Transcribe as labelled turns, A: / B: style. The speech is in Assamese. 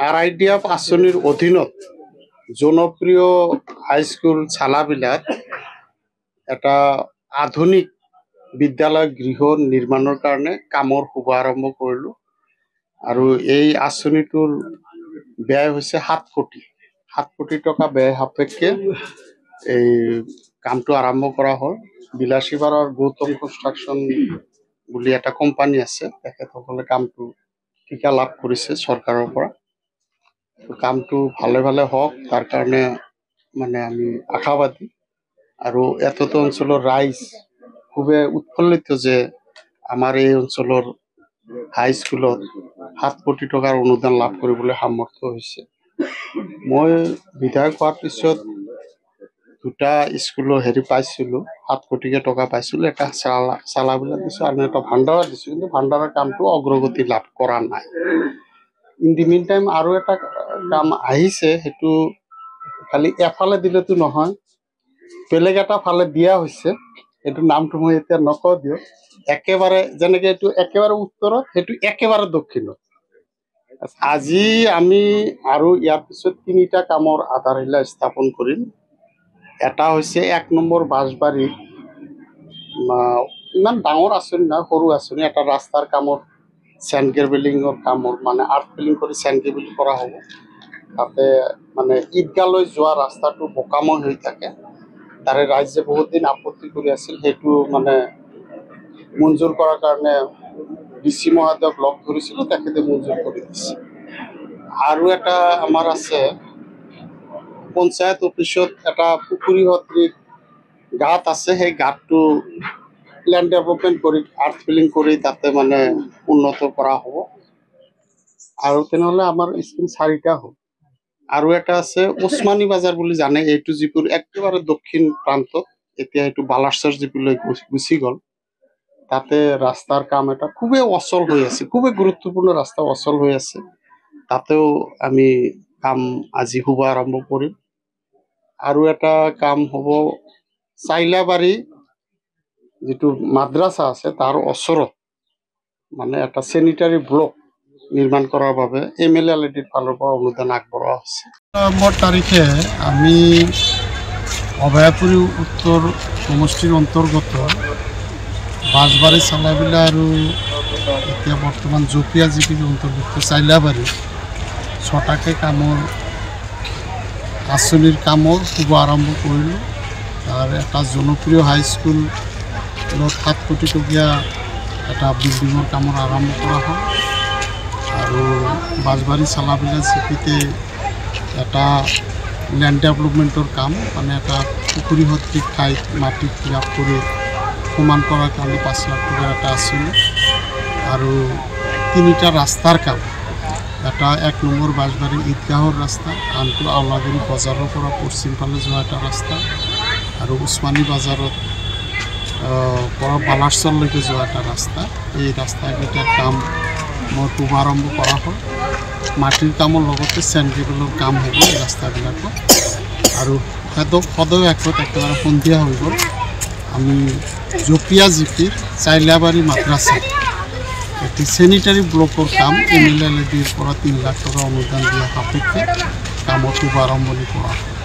A: RIDF আঁচনিৰ অধীনত জনপ্ৰিয় হাইস্কুল চালাবিলাত এটা আধুনিক বিদ্যালয় গৃহ নিৰ্মাণৰ কাৰণে কামৰ শুভাৰম্ভ কৰিলোঁ আৰু এই আঁচনিটোৰ ব্যয় হৈছে 7 কোটি টকা ব্যয় সাপেক্ষে এই কামটো আৰম্ভ কৰা হ'ল। বিলাসীবাৰৰ গৌতম কনষ্ট্ৰাকশ্যন বুলি এটা কোম্পানী আছে, তেখেতসকলে কামটো ঠিকা লাভ কৰিছে চৰকাৰৰ পৰা। কামটো ভালে ভালে হওক তাৰ কাৰণে মানে আমি আশাবাদী আৰু এতটো অঞ্চলৰ ৰাইজ খুবেই উৎফুল্লিত যে আমাৰ এই অঞ্চলৰ হাইস্কুলত 7 কোটি টকাৰ অনুদান লাভ কৰিবলৈ সামৰ্থ্য হৈছে। মই বিধায়ক হোৱাৰ পিছত দুটা স্কুলৰ পাইছিলোঁ, 7 কোটি টকা পাইছিলোঁ। এটা চালাবিলাক দিছোঁ আৰু এটা ভাণ্ডাৰা দিছোঁ, কিন্তু ভাণ্ডাৰাৰ কামটো অগ্ৰগতি লাভ কৰা নাই। ইন দি মিন টাইম আৰু এটা কাম আহিছে, সেইটো খালি এফালে দিলেতো নহয়, বেলেগ এটা ফালে দিয়া হৈছে। এইটো নামটো মই এতিয়া নকওঁ দিয়ক। একেবাৰে যেনেকে এইটো একেবাৰে উত্তৰত, সেইটো একেবাৰে দক্ষিণত। আজি আমি আৰু ইয়াৰ পিছত 3টা কামৰ আধাৰশিলা স্থাপন কৰিম। এটা হৈছে 1 নম্বৰ বাঁশবাৰী, ইমান ডাঙৰ আঁচনি নহয়, সৰু আঁচনি। এটা ৰাস্তাৰ কামৰ চেণ্ড কেবলিঙৰ কামৰ মানে আৰ্ট ফিলিং কৰি চেণ্ড কেবলিং কৰা হ'ব। তাতে মানে ঈদগাহলৈ যোৱা ৰাস্তাটো বোকাময় হৈ থাকে, তাৰে ৰাইজে বহুত দিন আপত্তি কৰি আছিল। সেইটো মানে মঞ্জুৰ কৰাৰ কাৰণে DC মহোদয়ক লগ ধৰিছিলোঁ, তেখেতে মঞ্জুৰ কৰি দিছে। আৰু এটা আমাৰ আছে পঞ্চায়ত অফিচত এটা পুখুৰী সদৃশ গাঁত আছে, সেই গাঁতটো লেণ্ড ডেভেলপমেণ্ট কৰি আৰ্ট ফিলিং কৰি তাতে মানে উন্নত কৰা হ'ব। আৰু তেনেহ'লে আমাৰ স্কিম 4টা হ'ল। আৰু এটা আছে ওচমানী বাজাৰ বুলি জানে, এইটো যিবোৰ একেবাৰে দক্ষিণ প্ৰান্তত, এতিয়া এইটো বালাচৰ যিবলৈ গুচি গ'ল। তাতে ৰাস্তাৰ কাম এটা খুবেই অচল হৈ আছে, খুবেই গুৰুত্বপূৰ্ণ ৰাস্তা অচল হৈ আছে। তাতেও আমি কাম আজি শুভাৰম্ভ কৰিম। আৰু এটা কাম হ'ব চাইলাবাৰী যিটো মাদ্ৰাছা আছে তাৰ ওচৰত মানে এটা চেনিটাৰী ব্লক নিৰ্মাণ কৰাৰ বাবে MLLADৰ ফালৰ পৰা অনুদান আগবঢ়োৱা হৈছে। নম্বৰ তাৰিখে আমি অভয়াপুৰী উত্তৰ সমষ্টিৰ অন্তৰ্গত বাঁশবাৰী চালাবিলা আৰু এতিয়া বৰ্তমান জপিয়া জিপিৰ অন্তৰ্ভুক্ত চাইলাবাৰী 6টাকে কামৰ আঁচনিৰ কামৰ শুভ আৰম্ভ কৰিলোঁ। তাৰ এটা জনপ্ৰিয় হাইস্কুলত 7 কোটি টকীয়া এটা বিল্ডিঙৰ কামৰ আৰম্ভ কৰা হ'ল। আৰু বাঁশবাৰী চালাবিলা জিপিতে এটা লেণ্ড ডেভেলপমেণ্টৰ কাম, মানে এটা পুখুৰী সদৃশ ঠাইত মাটি ক্লিয়াৰ কৰি সমান কৰাৰ কাৰণে 5 লাখ টকাৰ এটা আঁচনি। আৰু 3টা ৰাস্তাৰ কাম, এটা 1 নম্বৰ বাঁশবাৰী ঈদগাহৰ ৰাস্তা, আনটো আউলাগুৰি বজাৰৰ পৰা পশ্চিম ফালে যোৱা এটা ৰাস্তা, আৰু ওচমানী বাজাৰত পৰা বালাচৰলৈকে যোৱা এটা ৰাস্তা। এই ৰাস্তাকেইটাৰ কাম মই শুভাৰম্ভ কৰা হ'ল। মাটিৰ কামৰ লগতে চেণ্ড কেবলৰ কাম হ'ব এই ৰাস্তাবিলাকত। আৰু সদৌ একত একেবাৰে সন্ধিয়া হৈ গ'ল, আমি জপিয়া জিপিৰ চাইলাবাৰী মাদ্ৰাছা এটি চেনিটাৰী ব্লকৰ কাম MLLADৰ পৰা 3 লাখ টকা অনুদান দিয়া সাপেক্ষে কামত শুভাৰম্ভণি কৰা হ'ল।